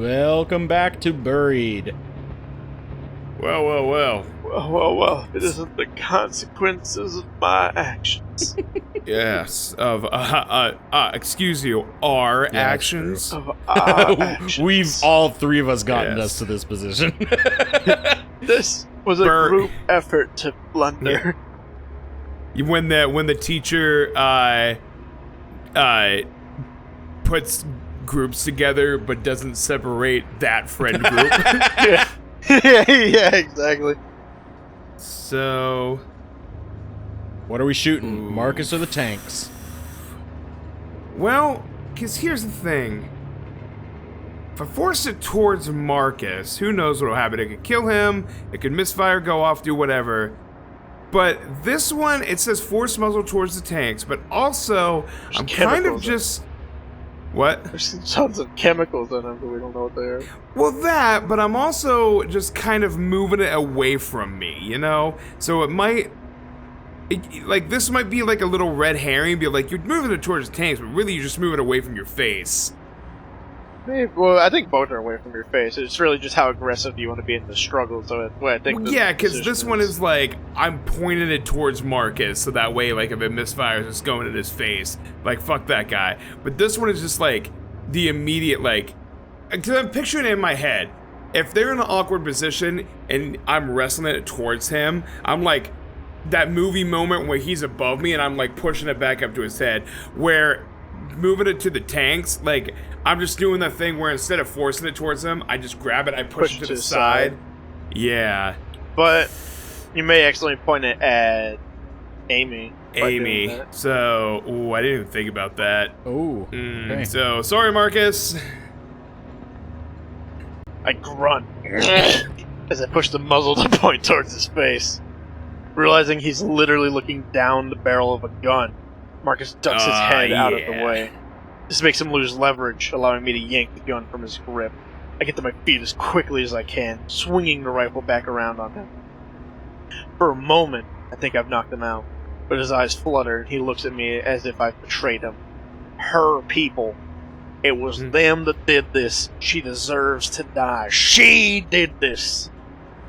Welcome back to Buried. Well. Well. It isn't the consequences of my actions. Yes, of, excuse you, our actions. Of our actions. We've all three of us gotten Yes. us to this position. This was a group effort to blunder. When the teacher puts groups together but doesn't separate that friend group. yeah, exactly. So, What are we shooting, Marcus or the tanks? well, because here's the thing. If I force it towards Marcus, who knows what will happen? It could kill him, it could misfire, go off, do whatever. But this one, it says force muzzle towards the tanks, but also, I'm kind of just... What? There's tons of chemicals in them, but we don't know what they are. Well, that, but I'm also just kind of moving it away from me, you know? So it might... like, this might be like a little red herring, be like, you're moving it towards the tanks, but really you're just moving it away from your face. Maybe, well, I think both are away from your face. It's really just how aggressive you want to be in the struggle, so I think... Yeah, because this one is like, I'm pointing it towards Marcus, so that way, like, if it misfires, it's going in his face. Like, fuck that guy. But this one is just like, the immediate, like... Because I'm picturing it in my head. If they're in an awkward position, and I'm wrestling it towards him, I'm like... That movie moment where he's above me, and I'm, like, pushing it back up to his head, where... Moving it to the tanks, like, I'm just doing that thing where instead of forcing it towards him, I just grab it, I push it to the side. Yeah. But you may accidentally point it at Amy. So, I didn't even think about that. Oh, okay. So, sorry, Marcus. I grunt as I push the muzzle to point towards his face, realizing he's literally looking down the barrel of a gun. Marcus ducks his head out of the way. This makes him lose leverage, allowing me to yank the gun from his grip. I get to my feet as quickly as I can, swinging the rifle back around on him. For a moment, I think I've knocked him out, but his eyes flutter and he looks at me as if I've betrayed him. Her people. It was them that did this. She deserves to die. She did this.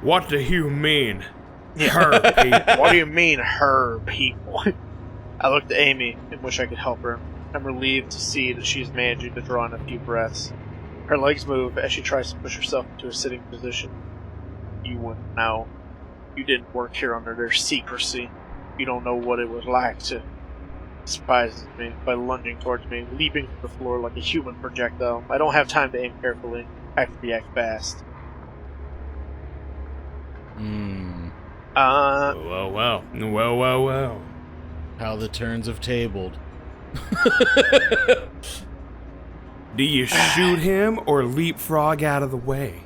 What do you mean, her people? What do you mean, her people? I look at Amy and wish I could help her. I'm relieved to see that she's managing to draw in a few breaths. Her legs move as she tries to push herself into a sitting position. You wouldn't know. You didn't work here under their secrecy. You don't know what it was like to... Surprises me by lunging towards me, leaping to the floor like a human projectile. I don't have time to aim carefully. I have to react fast. Well. How the turns have tabled. Do you shoot him or leapfrog out of the way?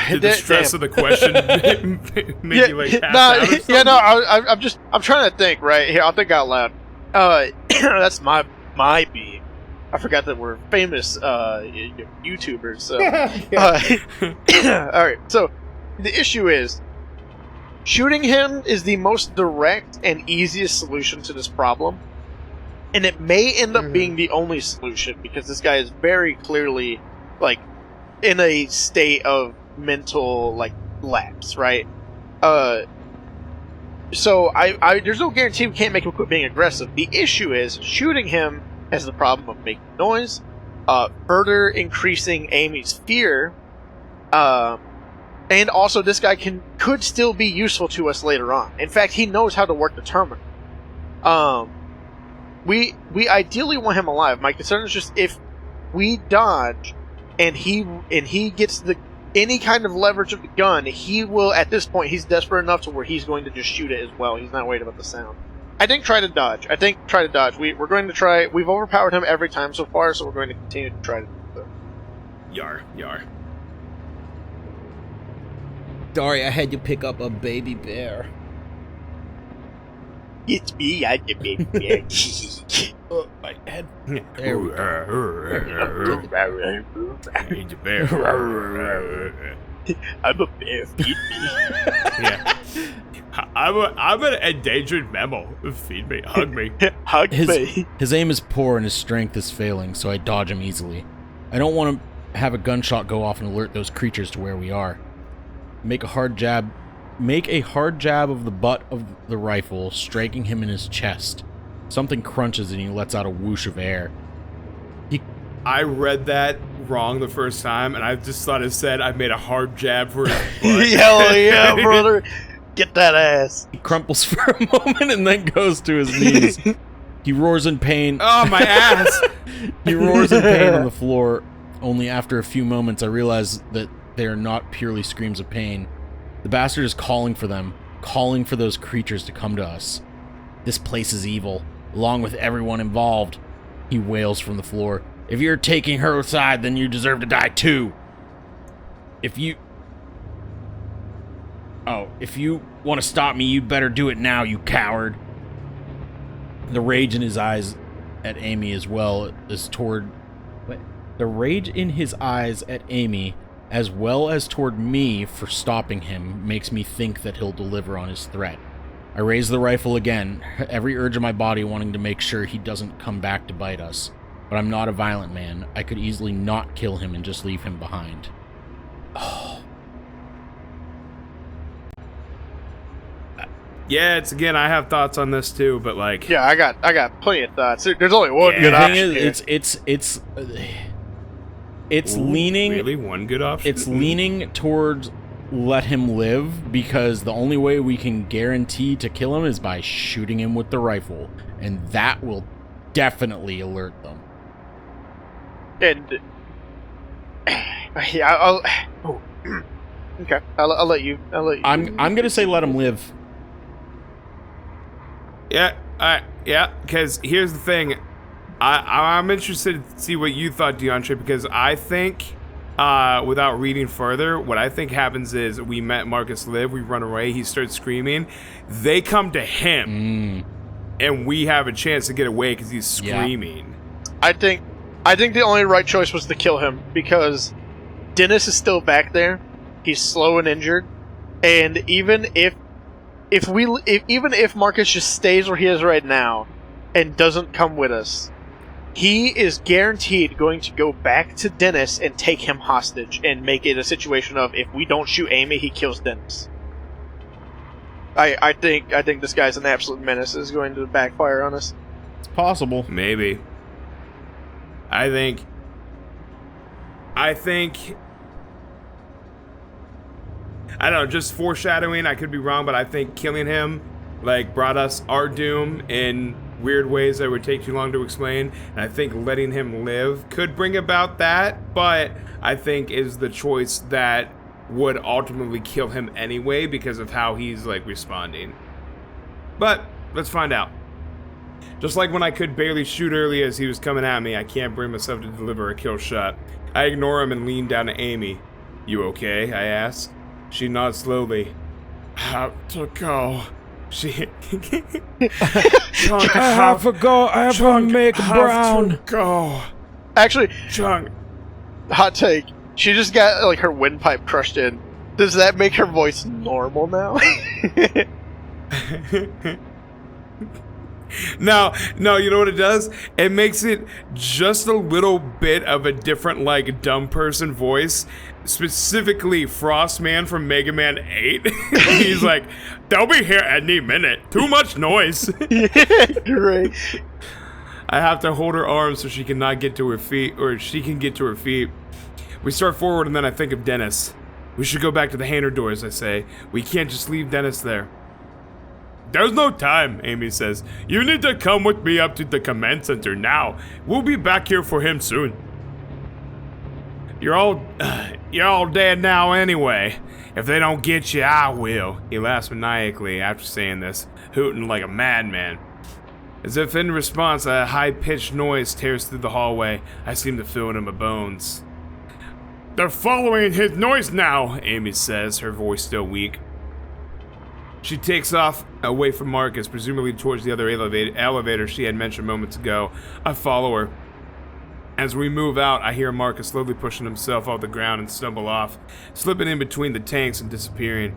Did the stress of the question make you like pass out or something? Yeah, no, I'm trying to think, right? Here, I'll think out loud. That's my being. I forgot that we're famous YouTubers. So. Alright, so the issue is shooting him is the most direct and easiest solution to this problem. And it may end up being the only solution because this guy is very clearly like in a state of mental like lapse, right? So I there's no guarantee we can't make him quit being aggressive. The issue is shooting him has the problem of making noise, further increasing Amy's fear, and also this guy could still be useful to us later on. In fact, he knows how to work the terminal. We ideally want him alive. My concern is just if we dodge and he gets any kind of leverage of the gun, he will, at this point, he's desperate enough to where he's going to just shoot it as well. He's not worried about the sound. I think try to dodge. We're going to try. We've overpowered him every time so far, so we're going to continue to try to do so. Yar. Sorry, I had to pick up a baby bear. It's me, I'm the baby bear. Oh, my head. There we go. I'm a bear, feed me. Yeah. I'm an endangered mammal. Feed me, hug me. Hug me. His aim is poor and his strength is failing, so I dodge him easily. I don't want to have a gunshot go off and alert those creatures to where we are. Make a hard jab of the butt of the rifle, striking him in his chest. Something crunches and he lets out a whoosh of air. I read that wrong the first time, and I just thought it said I made a hard jab for his butt. Hell yeah, brother. Get that ass. He crumples for a moment and then goes to his knees. He roars in pain. Oh, my ass! He roars in pain on the floor. Only after a few moments I realize that they are not purely screams of pain. The bastard is calling for them, calling for those creatures to come to us. This place is evil, along with everyone involved. He wails from the floor. If you're taking her aside, then you deserve to die too. If you want to stop me, you better do it now, you coward. The rage in his eyes at Amy as well as toward me for stopping him makes me think that he'll deliver on his threat. I raise the rifle again, every urge of my body wanting to make sure he doesn't come back to bite us. But I'm not a violent man. I could easily not kill him and just leave him behind. Oh. Yeah, I have thoughts on this too, but like... Yeah, I got plenty of thoughts. There's only one good option here. It's leaning... Really? One good option? It's leaning towards let him live, because the only way we can guarantee to kill him is by shooting him with the rifle. And that will definitely alert them. And yeah, okay. I'll let you. I'm gonna say let him live. Yeah, because here's the thing. I'm interested to see what you thought, DeAndre, because I think, without reading further, what I think happens is we met Marcus live, we run away, he starts screaming, they come to him, and we have a chance to get away because he's screaming. Yeah. I think the only right choice was to kill him, because Dennis is still back there, he's slow and injured, and even if Marcus just stays where he is right now and doesn't come with us, he is guaranteed going to go back to Dennis and take him hostage and make it a situation of, if we don't shoot Amy, he kills Dennis. I think this guy's an absolute menace. Is going to backfire on us. It's possible. Maybe. I think I don't know, just foreshadowing, I could be wrong, but I think killing him, like, brought us our doom in weird ways that would take too long to explain, and I think letting him live could bring about that, but I think is the choice that would ultimately kill him anyway because of how he's, like, responding. But, let's find out. Just like when I could barely shoot early as he was coming at me, I can't bring myself to deliver a kill shot. I ignore him and lean down to Amy. You okay? I ask. She nods slowly. Have to go. She... Chunk, I have to go. I have to make brown. To go. Actually, Chunk. Hot take. She just got, like, her windpipe crushed in. Does that make her voice normal now? No, you know what it does? It makes it just a little bit of a different, like, dumb person voice. Specifically, Frostman from Mega Man 8. He's like, they'll be here any minute. Too much noise. Great. I have to hold her arm so she cannot get to her feet, or she can get to her feet. We start forward and then I think of Dennis. We should go back to the hangar doors, I say. We can't just leave Dennis there. There's no time, Amy says. You need to come with me up to the command center now. We'll be back here for him soon. You're all dead now anyway. If they don't get you, I will. He laughs maniacally after saying this, hooting like a madman. As if in response, a high-pitched noise tears through the hallway. I seem to feel it in my bones. They're following his noise now, Amy says, her voice still weak. She takes off away from Marcus, presumably towards the other elevator she had mentioned moments ago. I follow her. As we move out, I hear Marcus slowly pushing himself off the ground and stumble off, slipping in between the tanks and disappearing.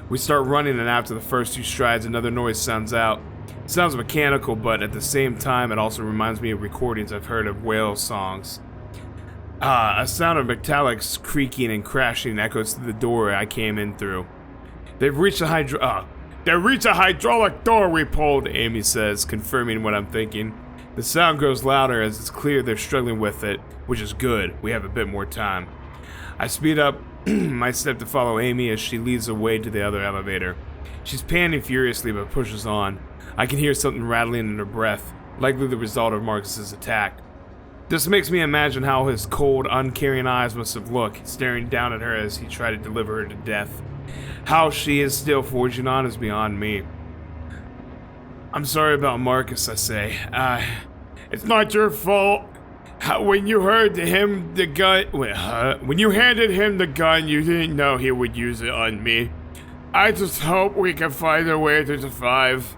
We start running, and after the first 2 strides, another noise sounds out. It sounds mechanical, but at the same time, it also reminds me of recordings I've heard of whale songs. A sound of metallics creaking and crashing echoes through the door I came in through. They've reached a hydraulic door we pulled, Amy says, confirming what I'm thinking. The sound grows louder as it's clear they're struggling with it, which is good. We have a bit more time. I speed up my step to follow Amy as she leads the way to the other elevator. She's panting furiously but pushes on. I can hear something rattling in her breath, likely the result of Marcus's attack. This makes me imagine how his cold, uncaring eyes must have looked, staring down at her as he tried to deliver her to death. How she is still forging on is beyond me. I'm sorry about Marcus, I say. It's not your fault. When you handed him the gun, you didn't know he would use it on me. I just hope we can find a way to survive.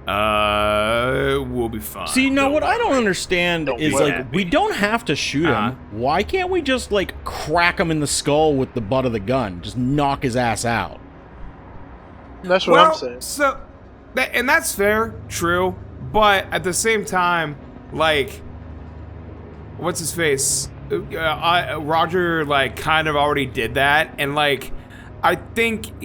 We'll be fine. See, now what I don't understand is, like, happy. we don't have to shoot him. Why can't we just, like, crack him in the skull with the butt of the gun? Just knock his ass out. That's what I'm saying. So, and that's fair, true, but at the same time, like, what's his face? Roger, like, kind of already did that, and, like, I think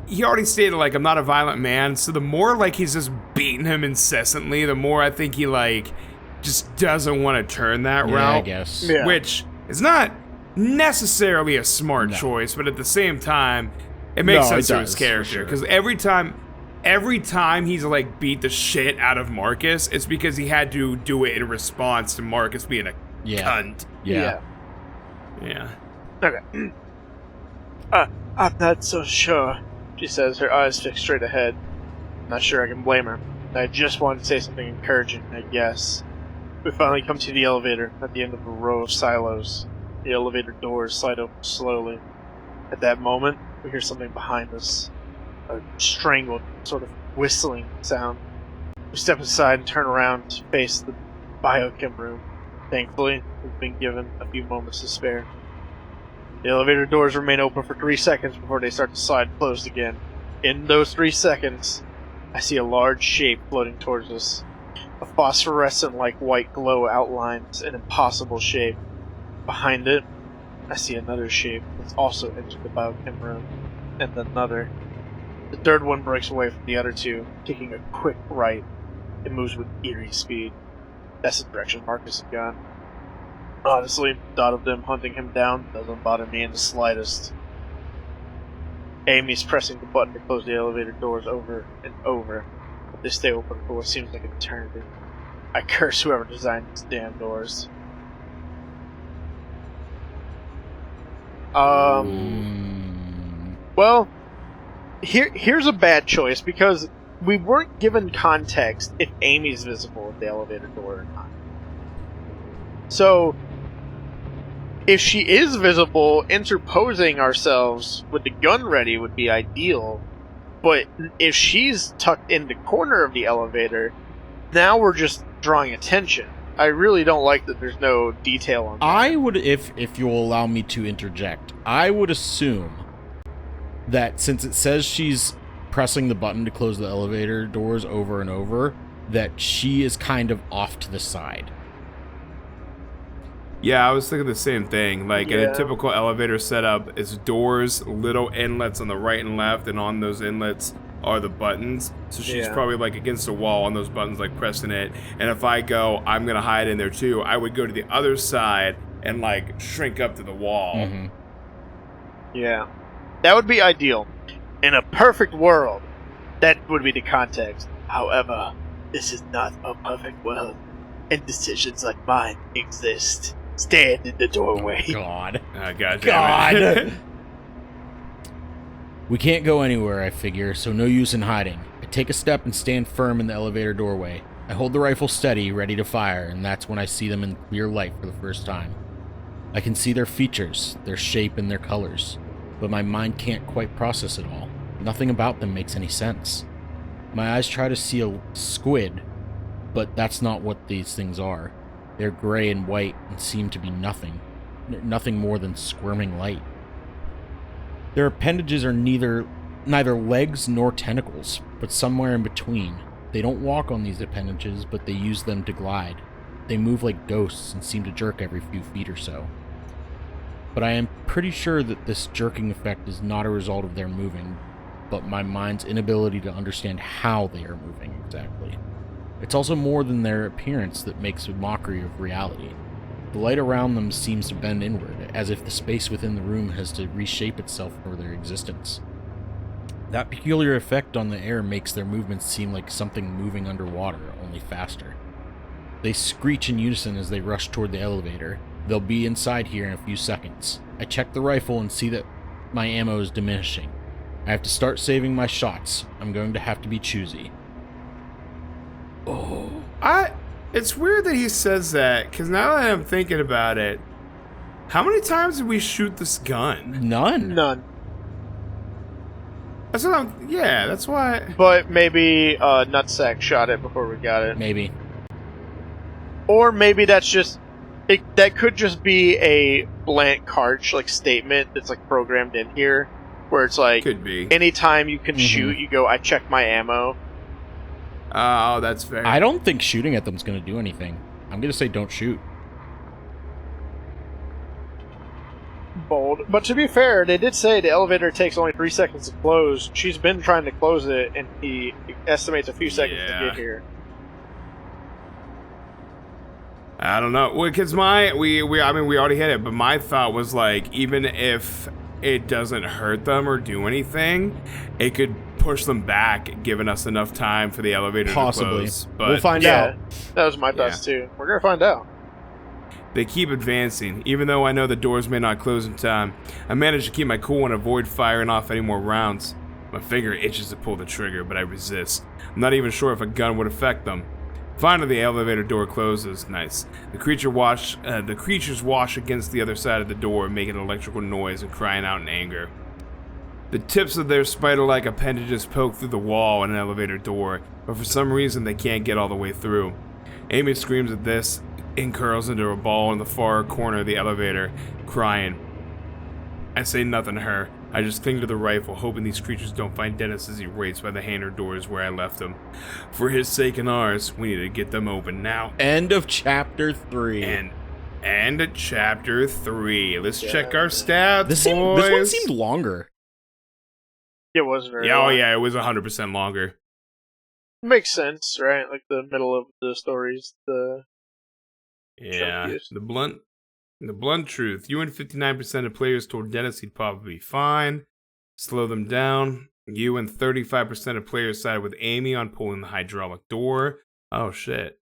he already stated, like, I'm not a violent man, so the more, like, he's just beating him incessantly, the more I think he, like, just doesn't want to turn that route. I guess. Yeah. Which is not necessarily a smart choice, but at the same time, it makes sense to his character. Because every time he's, like, beat the shit out of Marcus, it's because he had to do it in response to Marcus being a cunt. Yeah. Okay. I'm not so sure, she says, her eyes fixed straight ahead. Not sure I can blame her. I just wanted to say something encouraging, I guess. We finally come to the elevator at the end of a row of silos. The elevator doors slide open slowly. At that moment, we hear something behind us. A strangled, sort of whistling sound. We step aside and turn around to face the biochem room. Thankfully, we've been given a few moments to spare. The elevator doors remain open for 3 seconds before they start to slide closed again. In those 3 seconds, I see a large shape floating towards us. A phosphorescent-like white glow outlines an impossible shape. Behind it, I see another shape that's also entered the biochem room, and another. The third one breaks away from the other two, taking a quick right. It moves with eerie speed. That's the direction Marcus had gone. Honestly, the thought of them hunting him down doesn't bother me in the slightest. Amy's pressing the button to close the elevator doors over and over, but they stay open for what seems like an eternity. I curse whoever designed these damn doors. Well, here's a bad choice, because we weren't given context if Amy's visible at the elevator door or not. So, if she is visible, interposing ourselves with the gun ready would be ideal. But if she's tucked in the corner of the elevator, now we're just drawing attention. I really don't like that there's no detail on that. I would, if you'll allow me to interject, I would assume that since it says she's pressing the button to close the elevator doors over and over, that she is kind of off to the side. Yeah, I was thinking the same thing. Like, in a typical elevator setup, it's doors, little inlets on the right and left, and on those inlets are the buttons. So she's probably, like, against the wall on those buttons, like, pressing it. And if I go, I'm going to hide in there, too, I would go to the other side and, like, shrink up to the wall. Mm-hmm. Yeah. That would be ideal. In a perfect world, that would be the context. However, this is not a perfect world, and decisions like mine exist. Stand in the doorway. Oh, God. God. We can't go anywhere, I figure, so no use in hiding. I take a step and stand firm in the elevator doorway. I hold the rifle steady, ready to fire, and that's when I see them in clear light for the first time. I can see their features, their shape, and their colors, but my mind can't quite process it all. Nothing about them makes any sense. My eyes try to see a squid, but that's not what these things are. They're gray and white and seem to be nothing more than squirming light. Their appendages are neither legs nor tentacles, but somewhere in between. They don't walk on these appendages, but they use them to glide. They move like ghosts and seem to jerk every few feet or so. But I am pretty sure that this jerking effect is not a result of their moving, but my mind's inability to understand how they are moving exactly. It's also more than their appearance that makes a mockery of reality. The light around them seems to bend inward, as if the space within the room has to reshape itself for their existence. That peculiar effect on the air makes their movements seem like something moving underwater, only faster. They screech in unison as they rush toward the elevator. They'll be inside here in a few seconds. I check the rifle and see that my ammo is diminishing. I have to start saving my shots. I'm going to have to be choosy. It's weird that he says that, because now that I'm thinking about it, how many times did we shoot this gun? None. That's what that's why. But maybe Nutsack shot it before we got it. Maybe. Or maybe that's just... that could just be a blank card statement that's programmed in here, where it's could be. Anytime you can shoot, you go, I check my ammo. Oh, that's fair. I don't think shooting at them is going to do anything. I'm going to say don't shoot. Bold. But to be fair, they did say the elevator takes only 3 seconds to close. She's been trying to close it, and he estimates a few seconds to get here. I don't know. Well, because we already hit it, but my thought was even if it doesn't hurt them or do anything, it could push them back, giving us enough time for the elevator to close. But we'll find out. That was my thoughts too. We're gonna find out. They keep advancing, even though I know the doors may not close in time. I manage to keep my cool and avoid firing off any more rounds. My finger itches to pull the trigger, but I resist. I'm not even sure if a gun would affect them. Finally, the elevator door closes. Nice. The creatures wash against the other side of the door, making electrical noise and crying out in anger. The tips of their spider-like appendages poke through the wall and an elevator door, but for some reason they can't get all the way through. Amy screams at this and curls into a ball in the far corner of the elevator, crying. I say nothing to her. I just cling to the rifle, hoping these creatures don't find Dennis as he waits by the hangar doors where I left him. For his sake and ours, we need to get them open now. End of chapter 3. And chapter 3. Let's check our stats, This boys. one seemed longer. It was very Yeah, long. it was 100% longer. Makes sense, right? The middle of the stories, Yeah, the blunt truth. You and 59% of players told Dennis he'd probably be fine. Slow them down. You and 35% of players sided with Amy on pulling the hydraulic door. Oh shit.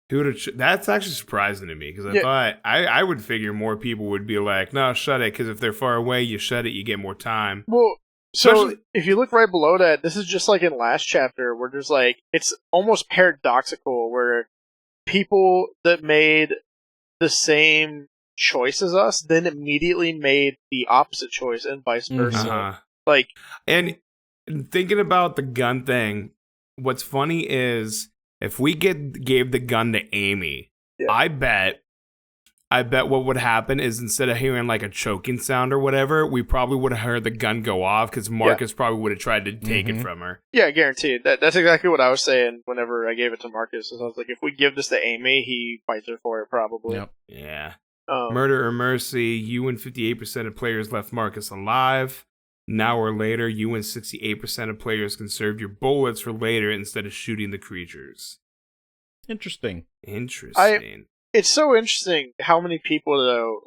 That's actually surprising to me, because I thought I would figure more people would be like, no, shut it, because if they're far away, you shut it, you get more time. Well, so if you look right below that, this is just like in last chapter, where there's it's almost paradoxical, where people that made the same choice as us then immediately made the opposite choice, and vice versa. And thinking about the gun thing, what's funny is if we gave the gun to Amy, I bet what would happen is instead of hearing a choking sound or whatever, we probably would have heard the gun go off, because Marcus probably would have tried to take it from her. Yeah, guaranteed. That's exactly what I was saying whenever I gave it to Marcus. I was like, if we give this to Amy, he fights her for it probably. Yep. Yeah. Murder or mercy, you and 58% of players left Marcus alive. An hour later, you and 68% of players conserved your bullets for later instead of shooting the creatures. Interesting. It's so interesting how many people, though,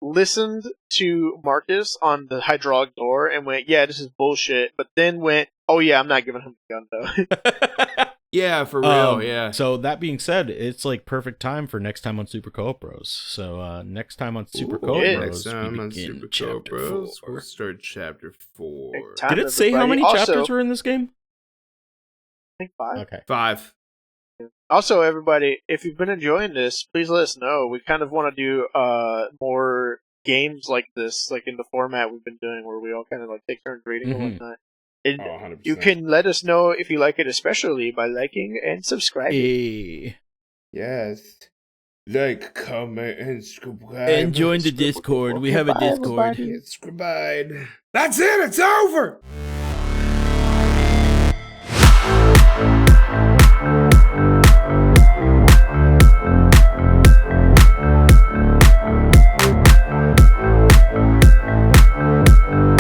listened to Marcus on the hydraulic door and went, yeah, this is bullshit, but then went, oh yeah, I'm not giving him the gun, though. Yeah, for real, yeah. So that being said, it's perfect time for next time on SuperCo-opBros. So next time on SuperCo-opBros, next time on SuperCo-opBros, we'll start chapter 4. Did it say how many chapters were in this game? I think 5. Okay. 5. Also, everybody, if you've been enjoying this, please let us know. We kind of want to do more games like this, in the format we've been doing, where we all kind of take turns reading and whatnot. And 100%. you can let us know if you like it, especially by liking and subscribing. Hey. Yes. Like, comment, and subscribe. And join the Discord. We have a Discord. It's goodbye. That's it. It's over.